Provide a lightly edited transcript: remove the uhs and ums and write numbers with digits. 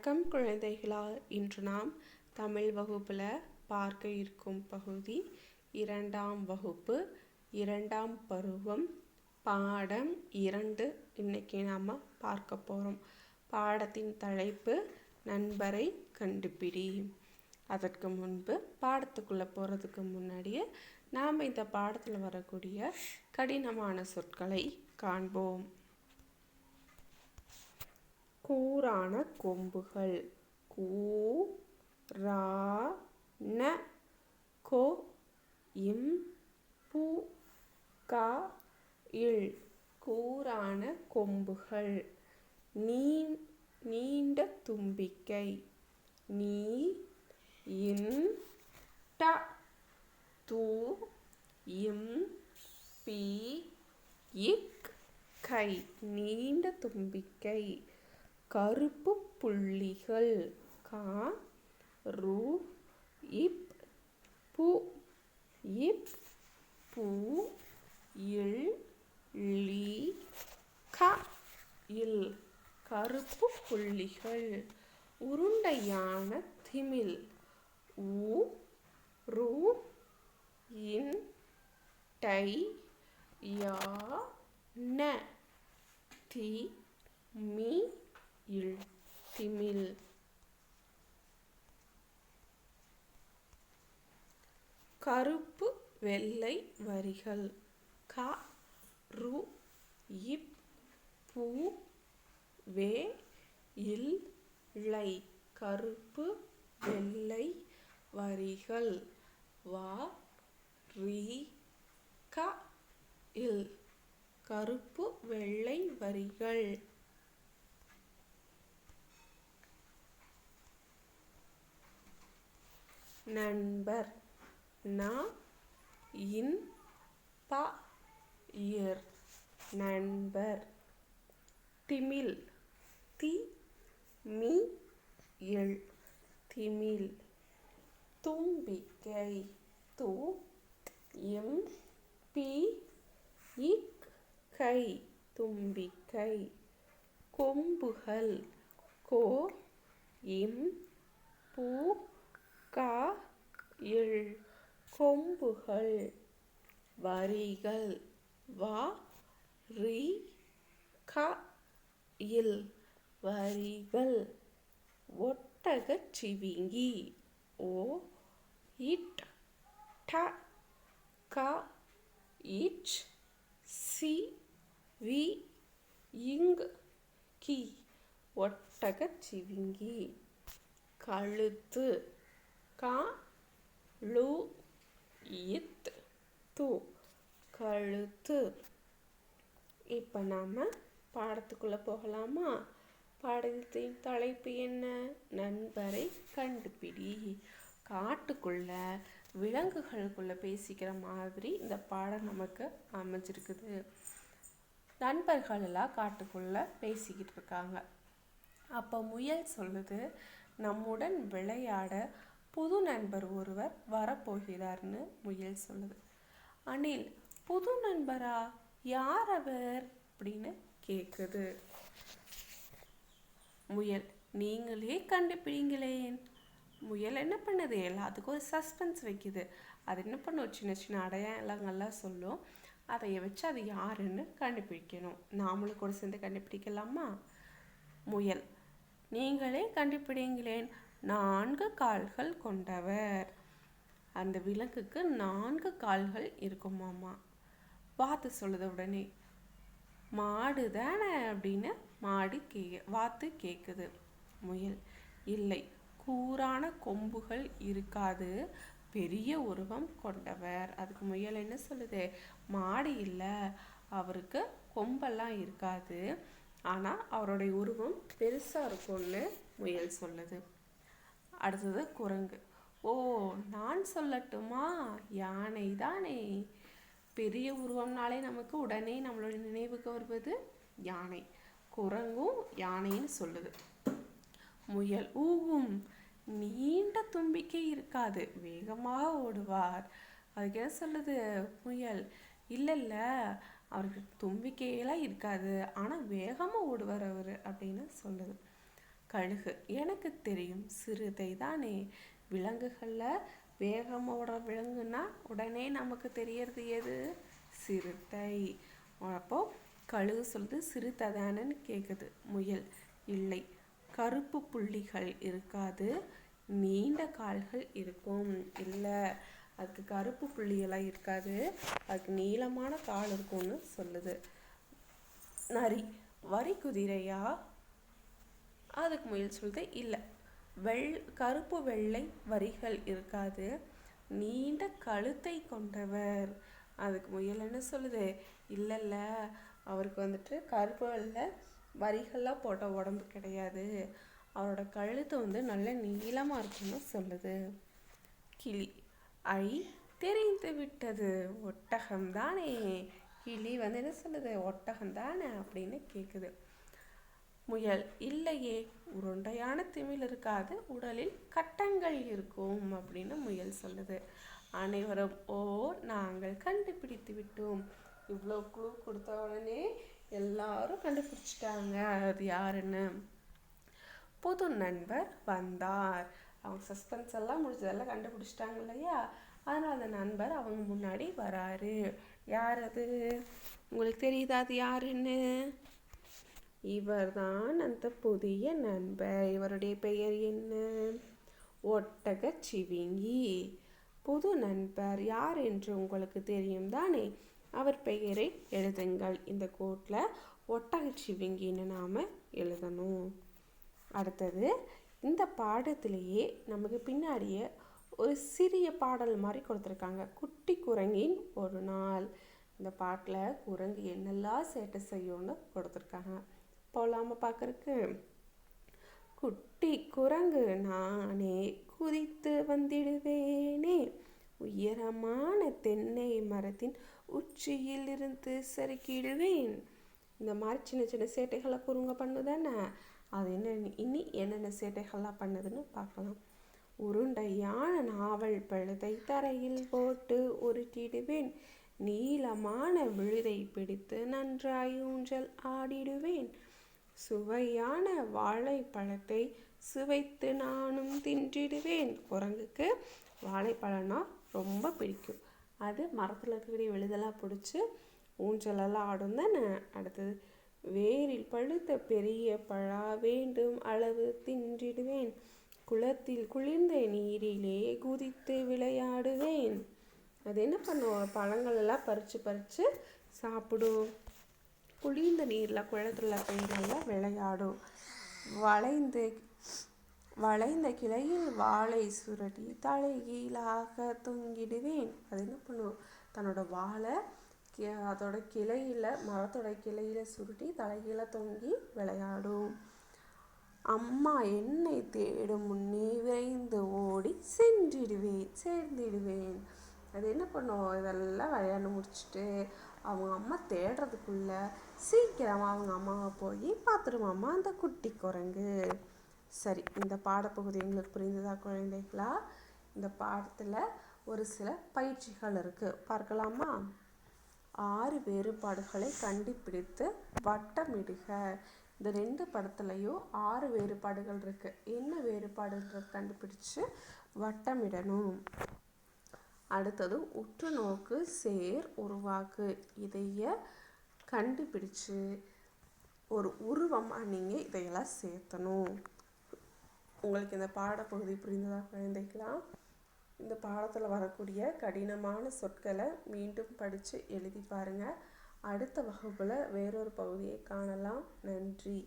வணக்கம் குழந்தைகளா, இன்று நாம் தமிழ் வகுப்பில் பார்க்க இருக்கும் பகுதி 2ஆம் வகுப்பு 2ஆம் பருவம் பாடம் 2. இன்னைக்கு நாம் பார்க்க போகிறோம். பாடத்தின் தலைப்பு நண்பரை கண்டுபிடி. அதற்கு முன்பு பாடத்துக்குள்ளே போகிறதுக்கு முன்னாடியே நாம் இந்த பாடத்தில் வரக்கூடிய கடினமான சொற்களை காண்போம். கூரான கொம்புகள். கூ ரா ந கோ இம் பு கா இல். கூரான கொம்புகள். நீண்ட தும்பிக்கை. நீ இன் ட து இம் பி இக் கை. நீண்ட தும்பிக்கை. கருப்பு புள்ளிகள். கா ரு இப் பு இப் பு இல் லி க இல். கருப்பு புள்ளிகள். உருண்டையான திமில். உ ரு இன் டை யா ந தி மி இல். திமில். கருப்பு வெள்ளை வரிகள். க ரு இப் பு வே இல் லை. கருப்பு வெள்ளை வரிகள். வா ரி க இல். கருப்பு வெள்ளை வரிகள். நண்பர். ந இன் ப இர். நண்பர். திமில். தி மி இல். திமில். தும்பிக்கை. து இம் பி இக் கை. தும்பிக்கை. கொம்புகள். கோ இம் பு கா இல். கொம்புகள். வரிகள். வா ரி க இல். வரிகள். ஒட்டகச்சிவிங்கி. ஓ இட் ட க இச் சி வி இங் கி. ஒட்டகச்சிவிங்கி. கழுத்து. க லு இத் து. கழுத்து. இப்போ நாம் பாடத்துக்குள்ளே போகலாமா? பாடத்தின் தலைப்பு என்ன? நண்பரை கண்டுபிடி. காட்டுக்குள்ள விலங்குகளுக்குள்ள பேசிக்கிற மாதிரி இந்த பாடம் நமக்கு அமைஞ்சிருக்குது. நண்பர்கள் எல்லாம் காட்டுக்குள்ள பேசிக்கிட்டு இருக்காங்க. அப்போ முயல் சொல்லுது, நம்முடன் விளையாட புது நண்பர் ஒருவர் வரப்போகிறார்னு முயல் சொல்லுது. அணில், புது நண்பரா? யார் அவர் அப்படின்னு கேட்குது. முயல், நீங்களே கண்டுபிடிங்களேன். முயல் என்ன பண்ணுது? எல்லாத்துக்கும் ஒரு சஸ்பென்ஸ் வைக்குது. அது என்ன பண்ணும்? சின்ன சின்ன அடையாளங்கள்லாம் சொல்லும். அதை வச்சு அது யாருன்னு கண்டுபிடிக்கணும். நாமளும் கூட சேர்ந்து கண்டுபிடிக்கலாமா? முயல், நீங்களே கண்டுபிடிங்களேன். 4 கால்கள் கொண்டவர். அந்த விலங்குக்கு 4 கால்கள் இருக்குமாமா. வாத்து சொல்லுது உடனே. மாடு தானே அப்படின்னு வாத்து கேட்குது. முயல், இல்லை, கூரான கொம்புகள் இருக்காது, பெரிய உருவம் கொண்டவர். அதுக்கு முயல் என்ன சொல்லுது? மாடு இல்லை, அவருக்கு கொம்பெல்லாம் இருக்காது, ஆனால் அவருடைய உருவம் பெருசாக இருக்கும்னு முயல் சொல்லுது. அடுத்தது குரங்கு. ஓ, நான் சொல்லட்டுமா? யானை தானே. பெரிய உருவம்னாலே நமக்கு உடனே நம்மளோட நினைவுக்கு வருவது யானை. குரங்கும் யானைன்னு சொல்லுது. முயல், ஊவும், நீண்ட தும்பிக்கை இருக்காது, வேகமாக ஓடுவார். அதுக்கு என்ன சொல்லுது முயல்? இல்லை, அவருக்கு தும்பிக்கையெல்லாம் இருக்காது, ஆனால் வேகமாக ஓடுவார் அவர் அப்படின்னு சொல்லுது. கழுகு எனக்கு தெரியும் சிறுத்தை தானே. விலங்குகளில் வேகமோட விலங்குன்னா உடனே நமக்கு தெரியறது எது? சிறுத்தை. அப்போ கழுகு சொல்லுது சிறுத்தை தானேன்னு கேட்குது. முயல் இல்லை, கருப்பு புள்ளிகள் இருக்காது, நீண்ட கால்கள் இருக்கும். இல்லை, அதுக்கு கருப்பு புள்ளியெல்லாம் இருக்காது, அதுக்கு நீளமான கால் இருக்கும்னு சொல்லுது. நரி வரி குதிரையா? அதுக்கு முயல் சொல்லுது இல்லை, கருப்பு வெள்ளை வரிகள் இருக்காது, நீண்ட கழுத்தை கொண்டவர். அதுக்கு முயல் என்ன சொல்லுது? இல்லைல்ல, அவருக்கு வந்துட்டு கருப்பு வெள்ளை வரிகள்லாம் போட்ட உடம்பு கிடையாது, அவரோட கழுத்து நல்ல நீளமாக இருக்குன்னு சொல்லுது. கிளி ஐ தெரிந்து விட்டது, ஒட்டகம்தானே. கிளி என்ன சொல்லுது? ஒட்டகம்தானே அப்படின்னு கேட்குது. முயல் இல்லையே, உருண்டையான திமில் இருக்காது, உடலில் கட்டங்கள் இருக்கும் அப்படின்னு முயல் சொல்லுது. அனைவரும் ஓ, நாங்கள் கண்டுபிடித்து விட்டோம். இவ்வளோ க்ளூ கொடுத்த உடனே எல்லாரும் கண்டுபிடிச்சிட்டாங்க அது யாருன்னு. புது நண்பர் வந்தார். அவங்க சஸ்பென்ஸ் எல்லாம் முடிஞ்சதெல்லாம் கண்டுபிடிச்சிட்டாங்க இல்லையா? அதனால் அந்த நண்பர் அவங்க முன்னாடி வராரு. யார் அது? உங்களுக்கு தெரியுதா அது யாருன்னு? இவர்தான் அந்த புதிய நண்பர். இவருடைய பெயர் என்ன? ஒட்டகச்சிவிங்கி. புது நண்பர் யார் என்று உங்களுக்கு தெரியும் தானே? அவர் பெயரை எழுதுங்கள். இந்த கோட்டில் ஒட்டகச்சிவிங்கின்னு நாம் எழுதணும். அடுத்தது, இந்த பாடத்திலேயே நமக்கு பின்னாடியே ஒரு சிறிய பாடல் மாதிரி கொடுத்துருக்காங்க. குட்டி குரங்கின் ஒரு நாள். இந்த பாட்டில் குரங்கு என்னெல்லாம் சேட்டை செய்யும்னு கொடுத்துருக்காங்க. போகலாமா பார்க்கறக்கு? குட்டி குரங்கு நானே குதித்து வந்திடுவேனே, உயரமான தென்னை மரத்தின் உச்சியில் இருந்து சறுக்கிடுவேன். இந்த மாதிரி சின்ன சின்ன சேட்டைகளை குறுங்க பண்ணுதானே? அது இனி என்னென்ன சேட்டைகள்லாம் பண்ணுதுன்னு பார்க்கலாம். உருண்டையான நாவல் பழுதை தரையில் போட்டு உருட்டிடுவேன், நீளமான விழுதை பிடித்து நன்றாய் ஊஞ்சல் ஆடிடுவேன், சுவையான வாழைப்பழத்தை சுவைத்து நானும் தின்றிடுவேன். குரங்குக்கு வாழைப்பழம்னா ரொம்ப பிடிக்கும். அது மரத்தில் இருக்கக்கூடிய விழுதெல்லாம் பிடிச்சி ஊஞ்சலெல்லாம் ஆடும் தானே. அடுத்தது, வேரில் பழுத்த பெரிய பழா வேண்டும் அளவு தின்றிடுவேன், குளத்தில் குளிர்ந்த நீரிலே குதித்து விளையாடுவேன். அது என்ன பண்ணுவோம்? பழங்களெல்லாம் பறித்து சாப்பிடும். குளிர்ந்த நீரில் குளத்தில் போய் நல்லா விளையாடும். வளைந்த கிளையில் வாழை சுருட்டி தலைகீழாக தொங்கிடுவேன். அது என்ன பண்ணும்? தன்னோட வாழை அதோட கிளையில், மரத்தோட கிளையில் சுருட்டி தலைகீழ தொங்கி விளையாடும். அம்மா என்னை தேடும் முன்னே விரைந்து ஓடி சேர்ந்திடுவேன். அது என்ன பண்ணும்? இதெல்லாம் விளையாண்டு முடிச்சுட்டு அவங்க அம்மா தேடுறதுக்குள்ள சீக்கிரமாக அவங்க அம்மாவை போய் பார்த்துருவாம்மா அந்த குட்டி குரங்கு. சரி, இந்த பாடப்பகுதி உங்களுக்கு புரிந்ததா குழந்தைகளா? இந்த பாடத்தில் ஒரு சில பயிற்சிகள் இருக்குது, பார்க்கலாமா? 6 வேறுபாடுகளை கண்டுபிடித்து வட்டமிடுக. இந்த 2 படத்துலையும் 6 வேறுபாடுகள் இருக்குது. என்ன வேறுபாடுன்றது கண்டுபிடிச்சு வட்டமிடணும். அடுத்தது, உற்று நோக்கு, சேர், உருவாக்கு. இதைய கண்டுபிடிச்சு ஒரு உருவமாக நீங்கள் இதையெல்லாம் சேர்த்தணும். உங்களுக்கு இந்த பாடப்பகுதி புரிந்ததா குழந்தைகளா? இந்த பாடத்தில் வரக்கூடிய கடினமான சொற்களை மீண்டும் படித்து எழுதி பாருங்கள். அடுத்த வகுப்பில் வேறொரு பகுதியை காணலாம். நன்றி.